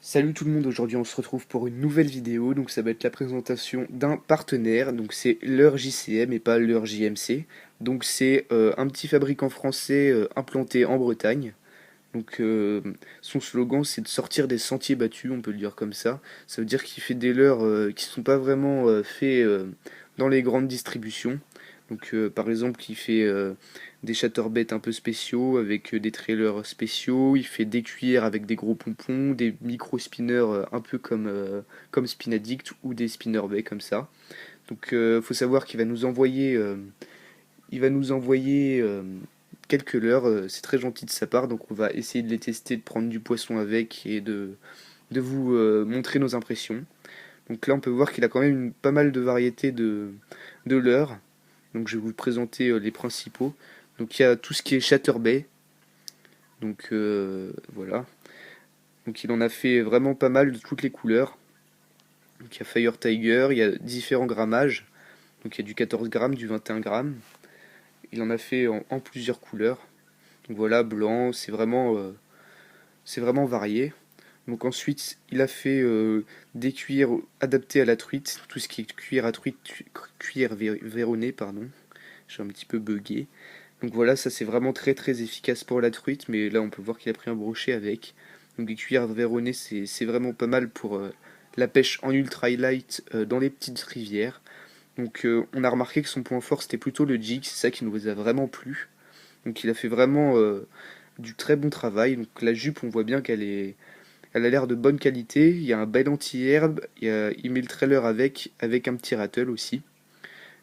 Salut tout le monde, aujourd'hui on se retrouve pour une nouvelle vidéo, donc ça va être la présentation d'un partenaire, donc c'est Leurre JCM et pas Leurre JMC, donc c'est un petit fabricant français implanté en Bretagne, donc son slogan c'est de sortir des sentiers battus, on peut le dire comme ça veut dire qu'il fait des leurres qui sont pas vraiment faits dans les grandes distributions, donc par exemple il fait des chatterbait un peu spéciaux avec des trailers spéciaux, il fait des cuillères avec des gros pompons, des micro spinners un peu comme Spin Addict ou des spinner bay comme ça. Donc faut savoir qu'il va nous envoyer quelques leurres, c'est très gentil de sa part, donc on va essayer de les tester, de prendre du poisson avec et de vous montrer nos impressions. Donc là on peut voir qu'il a quand même pas mal de variétés de leurres. Donc je vais vous présenter les principaux. Donc il y a tout ce qui est Chatterbait. Donc voilà. Donc il en a fait vraiment pas mal de toutes les couleurs. Donc il y a Fire Tiger, il y a différents grammages. Donc il y a du 14 grammes, du 21 grammes. Il en a fait en plusieurs couleurs. Donc voilà, blanc, c'est vraiment varié. Donc ensuite, il a fait des cuirs adaptés à la truite, tout ce qui est cuir à truite, cuir véronné, pardon. J'ai un petit peu bugué. Donc voilà, ça c'est vraiment très très efficace pour la truite, mais là on peut voir qu'il a pris un brochet avec. Donc les cuillères véronnées, c'est vraiment pas mal pour la pêche en ultra light dans les petites rivières. Donc on a remarqué que son point fort c'était plutôt le jig, c'est ça qui nous a vraiment plu. Donc il a fait vraiment du très bon travail. Donc la jupe, on voit bien elle a l'air de bonne qualité. Il y a un bel anti-herbe, il met le trailer avec un petit rattle aussi.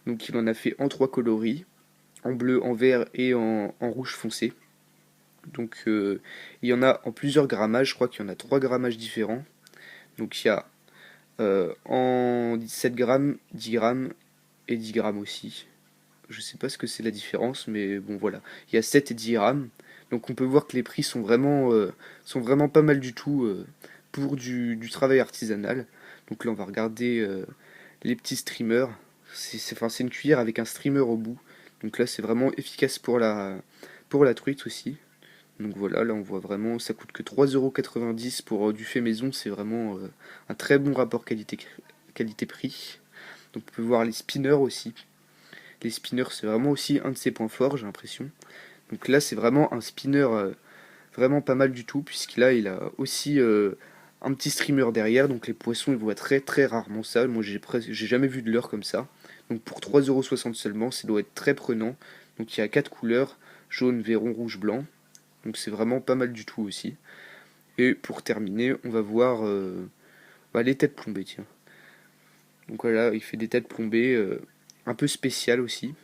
Donc il en a fait en trois coloris, en bleu, en vert et en rouge foncé. Donc il y en a en plusieurs grammages, je crois qu'il y en a 3 grammages différents. Donc il y a en 17 grammes, 10 grammes et 10 grammes aussi. Je sais pas ce que c'est la différence, mais bon voilà. Il y a 7 et 10 grammes. Donc on peut voir que les prix sont vraiment pas mal du tout pour du travail artisanal. Donc là on va regarder les petits streamers. C'est une cuillère avec un streamer au bout. Donc là c'est vraiment efficace pour la truite aussi. Donc voilà, là on voit vraiment, ça coûte que 3,90€ pour du fait maison, c'est vraiment un très bon rapport qualité-prix. Donc on peut voir les spinners aussi. Les spinners c'est vraiment aussi un de ses points forts, j'ai l'impression. Donc là c'est vraiment un spinner vraiment pas mal du tout, puisqu'il il a aussi un petit streamer derrière, donc les poissons ils voient très très rarement ça. Moi j'ai jamais vu de leurre comme ça. Donc pour 3,60€ seulement, ça doit être très prenant. Donc il y a 4 couleurs, jaune, vairon, rouge, blanc. Donc c'est vraiment pas mal du tout aussi. Et pour terminer, on va voir les têtes plombées, tiens. Donc voilà, il fait des têtes plombées un peu spéciales aussi.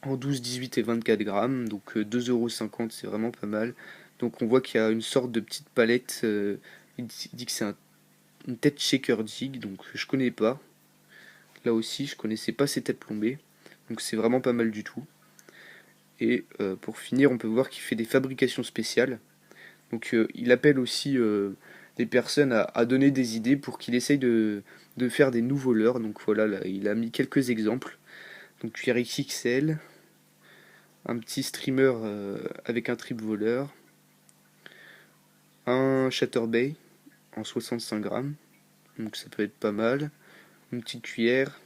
En 12, 18 et 24 grammes, donc 2,50€, c'est vraiment pas mal. Donc on voit qu'il y a une sorte de petite palette. Il dit que c'est une tête shaker jig, donc je connais pas. Là aussi, je connaissais pas ces têtes plombées. Donc c'est vraiment pas mal du tout. Et pour finir, on peut voir qu'il fait des fabrications spéciales. Donc il appelle aussi des personnes à donner des idées pour qu'il essaye de faire des nouveaux leurres. Donc voilà, là, il a mis quelques exemples. Donc cuir XXL, un petit streamer avec un trip voleur, un chatterbait en 65 grammes, donc ça peut être pas mal, une petite cuillère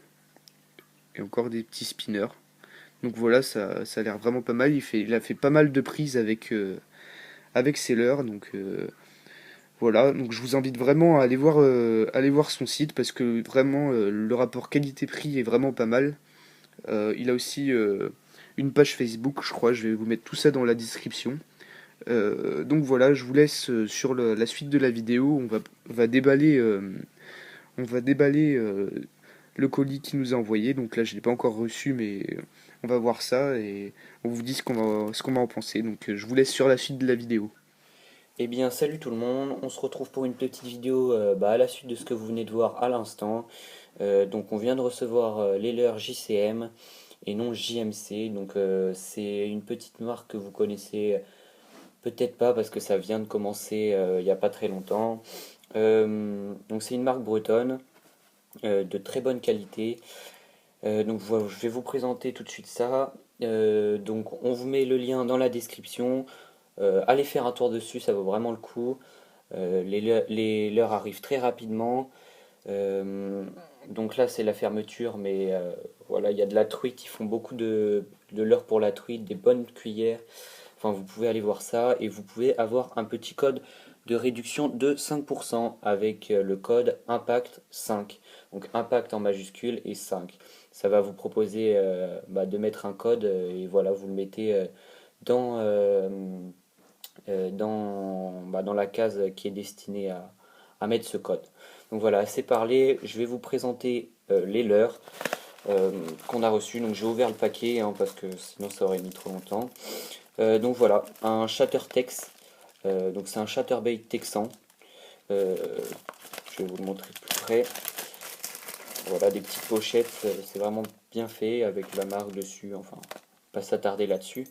et encore des petits spinners. Donc voilà, ça a l'air vraiment pas mal. Il a fait pas mal de prises avec ses leurres, donc voilà, donc je vous invite vraiment à aller voir son site parce que vraiment le rapport qualité-prix est vraiment pas mal. Il a aussi une page Facebook, je crois, je vais vous mettre tout ça dans la description. Donc voilà, je vous laisse sur la suite de la vidéo. On va déballer le colis qu'il nous a envoyé. Donc là, je ne l'ai pas encore reçu, mais on va voir ça et on vous dit ce qu'on va en penser. Donc je vous laisse sur la suite de la vidéo. Eh bien, salut tout le monde, on se retrouve pour une petite vidéo à la suite de ce que vous venez de voir à l'instant. Donc, on vient de recevoir les leurres JCM et non JMC. Donc, c'est une petite marque que vous connaissez peut-être pas parce que ça vient de commencer il n'y a pas très longtemps. Donc, c'est une marque bretonne de très bonne qualité. Donc, voilà, je vais vous présenter tout de suite ça. Donc, on vous met le lien dans la description. Allez faire un tour dessus, ça vaut vraiment le coup. Les leurres arrivent très rapidement. Euh, donc là, c'est la fermeture, mais voilà, il y a de la truite. Ils font beaucoup de leurres pour la truite, des bonnes cuillères. Enfin, vous pouvez aller voir ça et vous pouvez avoir un petit code de réduction de 5% avec le code IMPACT5. Donc impact en majuscule et 5. Ça va vous proposer de mettre un code et voilà, vous le mettez dans, euh, dans la case qui est destinée à mettre ce code. Donc voilà, assez parlé, je vais vous présenter les leurs qu'on a reçus. Donc j'ai ouvert le paquet hein, parce que sinon ça aurait mis trop longtemps. Donc voilà, un Chattertex, donc c'est un Chatterbait texan. Euh, je vais vous le montrer de plus près. Voilà, des petites pochettes, c'est vraiment bien fait avec la marque dessus, enfin, pas s'attarder là-dessus.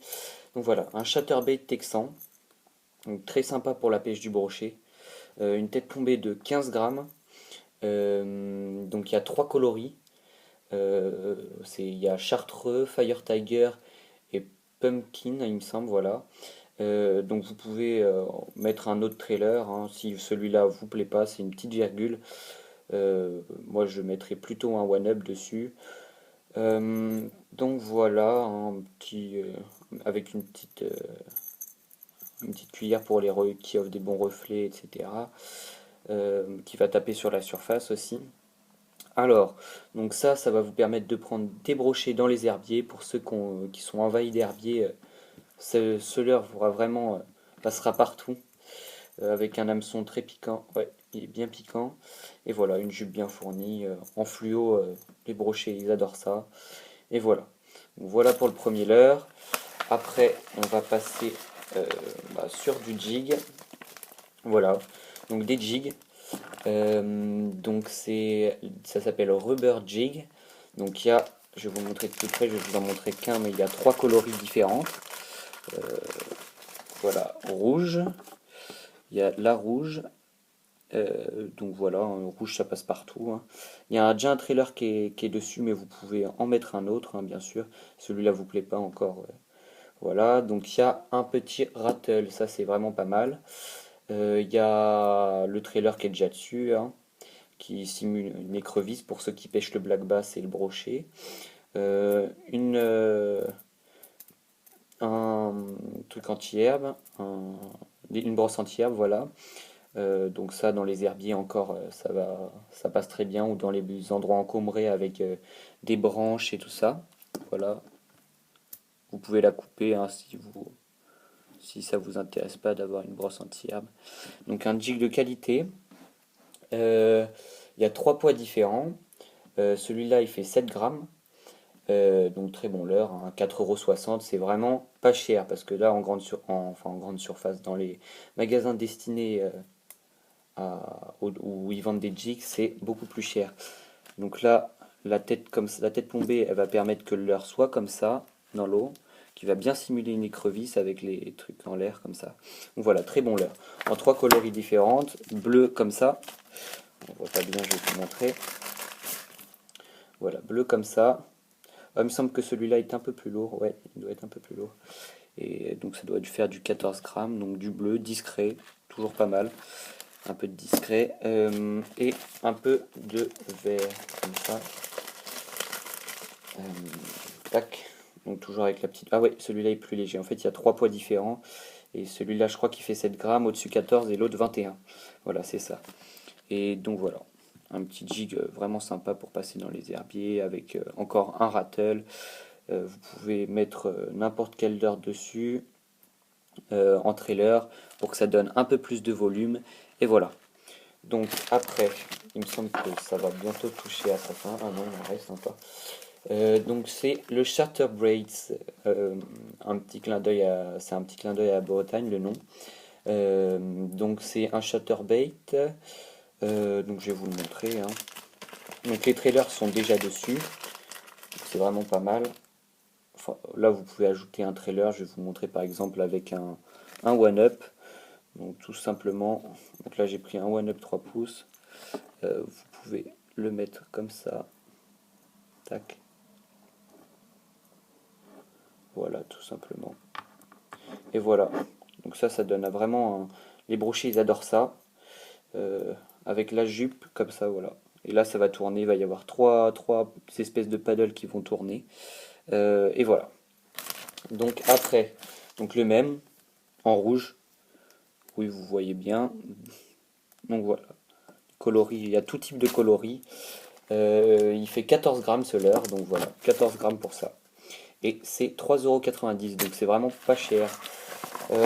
Donc voilà, un Chatterbait texan, donc très sympa pour la pêche du brochet. Une tête plombée de 15 grammes. Donc il y a trois coloris. Il y a Chartreux, Fire Tiger et Pumpkin, il me semble, voilà. Donc vous pouvez mettre un autre trailer, hein, si celui-là vous plaît pas, c'est une petite virgule. Moi je mettrais plutôt un one-up dessus. Donc voilà, un petit, avec une petite cuillère pour qui offre des bons reflets, etc. Qui va taper sur la surface aussi. Alors, donc ça va vous permettre de prendre des brochets dans les herbiers. Pour ceux qui sont envahis d'herbiers, ce leurre passera partout avec un hameçon très piquant. Ouais, il est bien piquant. Et voilà, une jupe bien fournie en fluo. Les brochets, ils adorent ça. Et voilà. Donc voilà pour le premier leurre. Après, on va passer sur du jig. Voilà. Donc des jigs. Ça s'appelle Rubber Jig. Donc je vais vous montrer de plus près, je vais vous en montrer qu'un, mais il y a trois coloris différents. Voilà, rouge, il y a la rouge, donc voilà, rouge ça passe partout, hein. Il y a déjà un trailer qui est dessus, mais vous pouvez en mettre un autre, hein, bien sûr. Celui-là vous plaît pas encore, ouais. Voilà, donc il y a un petit rattle, ça c'est vraiment pas mal. Il y a le trailer qui est déjà dessus, hein, qui simule une écrevisse pour ceux qui pêchent le black bass et le brochet. Euh, une, euh, un truc anti-herbe, une brosse anti-herbe, voilà. Donc ça, dans les herbiers encore, ça passe très bien, ou dans les endroits encombrés avec des branches et tout ça. Voilà, vous pouvez la couper hein, si ça vous intéresse pas d'avoir une brosse anti-herbe. Donc un jig de qualité. Euh, Il y a trois poids différents. Celui-là, il fait 7 grammes. Donc très bon leurre, hein, 4,60 €, c'est vraiment pas cher parce que là en grande surface, dans les magasins destinés où ils vendent des jigs, c'est beaucoup plus cher. Donc là, la tête plombée, elle va permettre que le leurre soit comme ça dans l'eau, qui va bien simuler une écrevisse avec les trucs en l'air comme ça. Donc voilà, très bon leurre. En trois coloris différentes, bleu comme ça, on voit pas bien, je vais vous montrer. Voilà, bleu comme ça. Il me semble que celui-là est un peu plus lourd, ouais, il doit être un peu plus lourd. Et donc ça doit faire du 14 grammes, donc du bleu, discret, toujours pas mal. Un peu de discret et un peu de vert, comme ça. Euh, Tac. Donc toujours avec la petite... Ah ouais, celui-là est plus léger. En fait, il y a trois poids différents. Et celui-là, je crois qu'il fait 7 grammes, au-dessus 14 et l'autre 21. Voilà, c'est ça. Et donc voilà, un petit jig vraiment sympa pour passer dans les herbiers avec encore un rattle. Vous pouvez mettre n'importe quelle leurre dessus en trailer pour que ça donne un peu plus de volume. Et voilà. Donc après, il me semble que ça va bientôt toucher à sa fin. Ah non, il en reste encore. Donc c'est le Charterbraids. C'est un petit clin d'œil à Bretagne le nom. Donc c'est un chatterbait. Donc je vais vous le montrer, hein. Donc les trailers sont déjà dessus. C'est vraiment pas mal. Enfin, là vous pouvez ajouter un trailer. Je vais vous montrer par exemple avec un one-up. Donc tout simplement, donc là j'ai pris un one-up 3 pouces. Vous pouvez le mettre comme ça. Tac. Voilà, tout simplement. Et voilà. Donc ça donne vraiment les brochets, ils adorent ça. avec la jupe, comme ça, voilà. Et là, ça va tourner, il va y avoir trois espèces de paddles qui vont tourner. Et voilà. Donc après, donc le même, en rouge, oui, vous voyez bien. Donc voilà, coloris, il y a tout type de coloris. Il fait 14 grammes ce leurre, donc voilà, 14 grammes pour ça. Et c'est 3,90 €, donc c'est vraiment pas cher.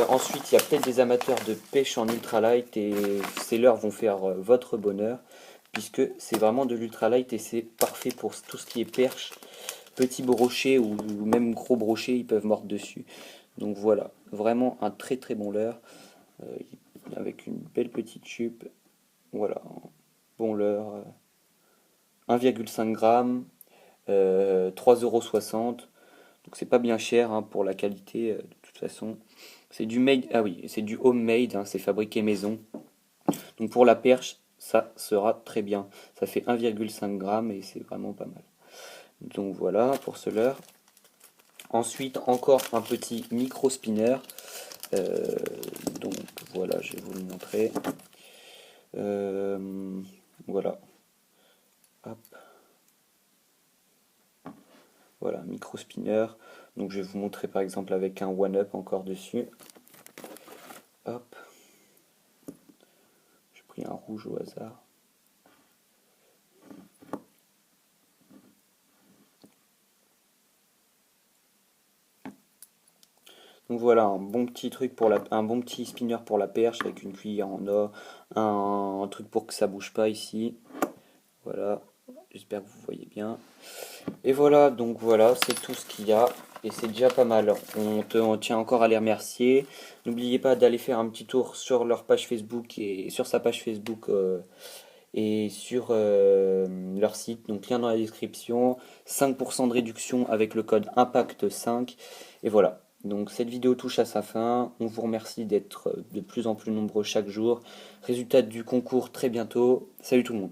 Ensuite, il y a peut-être des amateurs de pêche en ultralight et ces leurres vont faire votre bonheur, puisque c'est vraiment de l'ultralight et c'est parfait pour tout ce qui est perche, petits brochets ou même gros brochets, ils peuvent mordre dessus. Donc voilà, vraiment un très très bon leurre, avec une belle petite chupe. Voilà, bon leurre, 1,5 g, 3,60 €. Donc c'est pas bien cher hein, pour la qualité de toute façon. C'est du made, ah oui, c'est du homemade, hein, c'est fabriqué maison. Donc pour la perche, ça sera très bien. Ça fait 1,5 g et c'est vraiment pas mal. Donc voilà pour ce leurre. Ensuite encore un petit micro spinner. Euh, donc voilà, je vais vous le montrer. Voilà. Hop. Voilà, micro spinner. Donc je vais vous montrer par exemple avec un one up encore dessus. Hop. J'ai pris un rouge au hasard. Donc voilà, un bon petit truc pour un bon petit spinner pour la perche avec une cuillère en or, un truc pour que ça bouge pas ici. Voilà, j'espère que vous voyez bien. Et voilà, donc voilà, c'est tout ce qu'il y a et c'est déjà pas mal. On tient encore à les remercier. N'oubliez pas d'aller faire un petit tour sur leur page Facebook et sur sa page Facebook et sur leur site. Donc lien dans la description. 5% de réduction avec le code IMPACT5. Et voilà. Donc cette vidéo touche à sa fin. On vous remercie d'être de plus en plus nombreux chaque jour. Résultat du concours très bientôt. Salut tout le monde.